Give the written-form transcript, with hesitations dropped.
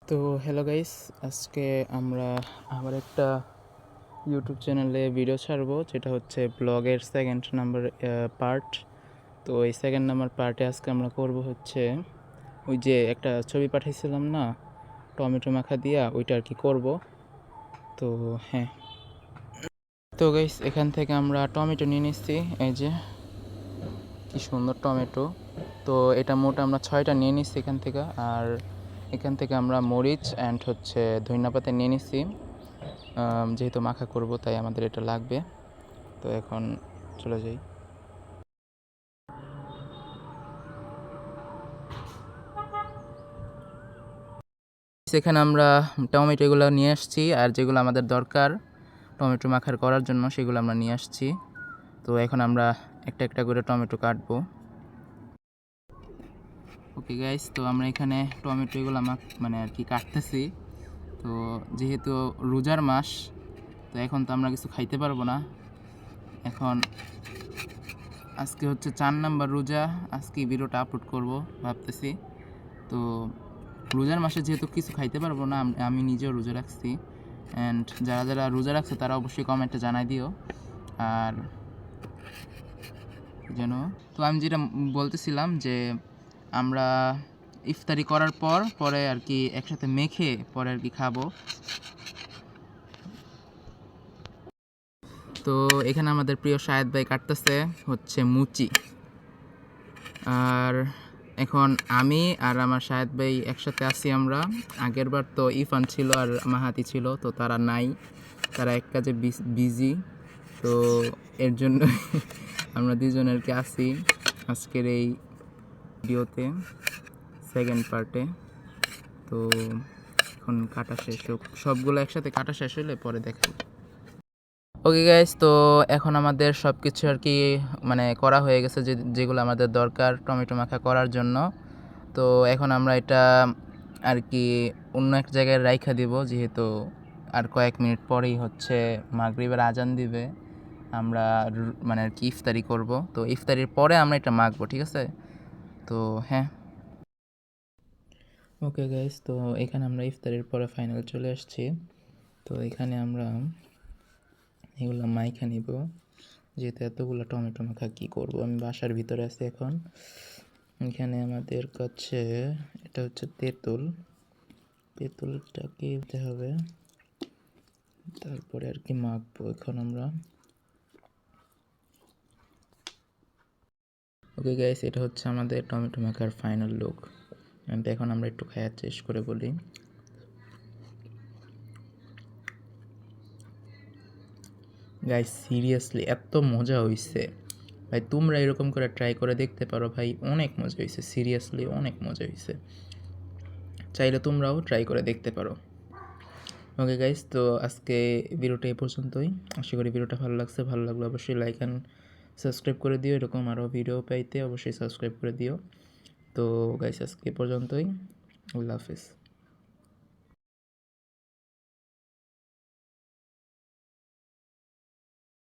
তো hello guys, আজকে আমরা আবার একটা ইউটিউব চ্যানেলে ভিডিও ছাড়বো, যেটা হচ্ছে ব্লগের সেকেন্ড নাম্বার পার্ট। তো এই সেকেন্ড নাম্বার পার্টে আজকে আমরা করব হচ্ছে ওই যে একটা ছবি পাঠাইছিলাম না টমেটো মাখা দিয়া, ওইটা আর কি করব। তো হ্যাঁ, তো গাইস এখান থেকে আমরা টমেটো নিয়ে নিচ্ছি, এই যে কি সুন্দর টমেটো। তো এটা মোট আমরা 6টা নিয়ে নিচ্ছি এখান থেকে। আর এখান থেকে আমরা মরিচ অ্যান্ড হচ্ছে ধনিয়া পাতা নিয়ে নিচ্ছি, যেহেতু মাখা করব তাই আমাদের এটা লাগবে। তো এখন চলে যাই। সেখানে আমরা টমেটোগুলো নিয়ে আসছি, আর যেগুলো আমাদের দরকার টমেটো মাখার করার জন্য সেগুলো আমরা নিয়ে আসছি। তো এখন আমরা একটা একটা করে টমেটো কাটবো। ওকে গাইস, তো আমরা এখানে টমেটোগুলো মানে আর কি কাটতেছি। তো যেহেতু রোজার মাস, তো এখন তো আমরা কিছু খাইতে পারবো না। এখন আজকে হচ্ছে 4 নাম্বার রোজা, আজকে ভিডিওটা আপলোড করব ভাবতেছি। তো রোজার মাসে যেহেতু কিছু খাইতে পারবো না, আমি নিজেও রোজা রাখছি। অ্যান্ড যারা যারা রোজা রাখছে তারা অবশ্যই কমেন্টে জানাই দিও। আর যেন, তো আমি যেটা বলতেছিলাম যে আমরা ইফতারি করার পরে আর কি একসাথে মেখে পরে আর কি খাবো। তো এখানে আমাদের প্রিয় শাহেদ ভাই কাটতেছে হচ্ছে মুচি। আর এখন আমি আর আমার শাহেদ ভাই একসাথে আছি। আমরা আগের বার তো ইরফান ছিল আর মাহাতি ছিল, তো তারা নাই, তারা এক কাজে বিজি। তো এর জন্য আমরা দুজন আর কি আছি আজকের এই ভিডিওতে, সেকেন্ড পার্টে। তো এখন কাটা শেষ হোক, সবগুলো একসাথে কাটা শেষ হলে পরে দেখাই। ওকে গাইস, তো এখন আমাদের সব কিছু আর কি মানে করা হয়ে গেছে, যেগুলো আমাদের দরকার টমেটো মাখা করার জন্য। তো এখন আমরা এটা আর কি অন্য এক জায়গায় রাইখা দিব, যেহেতু আর কয়েক মিনিট পরেই হচ্ছে মাগরিবের আজান দিবে। আমরা মানে আর কি ইফতারি করব, তো ইফতারির পরে আমরা এটা মাখবো, ঠিক আছে? তো হ্যাঁ, ওকে গাইস, তো এখানে আমরা ইফতারির পরে ফাইনাল চলে আসছি। তো এখানে আমরা এগুলো মাইখা নিব, যেহেতু এতগুলো টমেটো মাখা কী করব, আমি বাসার ভিতরে আছি এখন। এখানে আমাদের কাছে এটা হচ্ছে তেঁতুলটাকে দিতে হবে, তারপরে আর কি মাখবো এখন আমরা। ওকে গাইস, এটা হচ্ছে আমাদের টমেটো মাখার ফাইনাল লুক। এখন আমরা একটু খাওয়ার চেষ্টা করে বলি। গাইস সিরিয়াসলি এত মজা হয়েছে ভাই, তোমরা এরকম করে ট্রাই করে দেখতে পারো ভাই, অনেক মজা হয়েছে, সিরিয়াসলি অনেক মজা হয়েছে। চাইলে তোমরাও ট্রাই করে দেখতে পারো। ওকে গাইস, তো আজকে ভিডিওটা এই পর্যন্তই। আশা করি ভিডিওটা ভালো লাগছে, ভালো লাগলে অবশ্যই লাইক অ্যান্ড সাবস্ক্রাইব করে দিও। এরকম আরও ভিডিও পাইতে অবশ্যই সাবস্ক্রাইব করে দিও। তো গাইস আজকে এই পর্যন্তই, আল্লাহ হাফিজ।